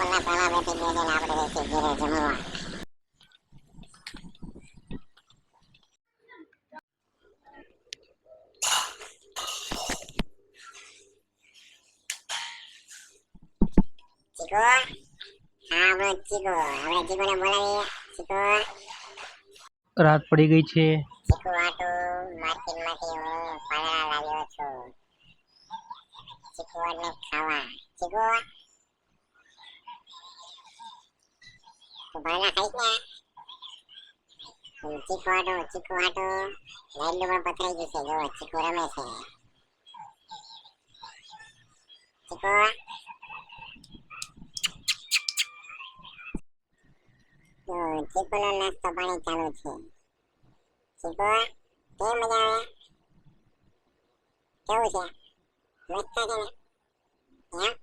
બપોરના પહેલા બેઠી ગયો છે ને આપણે બેસી ઘરે જમવા. ચીકુ, હા બોલ ચીકુ, આપણે ચીકુને બોલાવીએ. ચીકુ, રાત પડી ગઈ છે. ચીકુ આટો માર્કેટમાંથી હું પાંદડા લાવ્યો છું. ચીકુ ને ખાવા. ચીકુ, તું પાંદડા ખાઈશ ને? ચીકુ આટો લાઈટલું પણ પથરાઈ ગયું છે. જો ચીકુ રમે છે. ચીકુ, ચીકુનો નાસ્તો પાણી ચાલુ છે. ચીકુ, કેવી મજા આવે? કેવું છે? મસ્ત છે ને? એમ?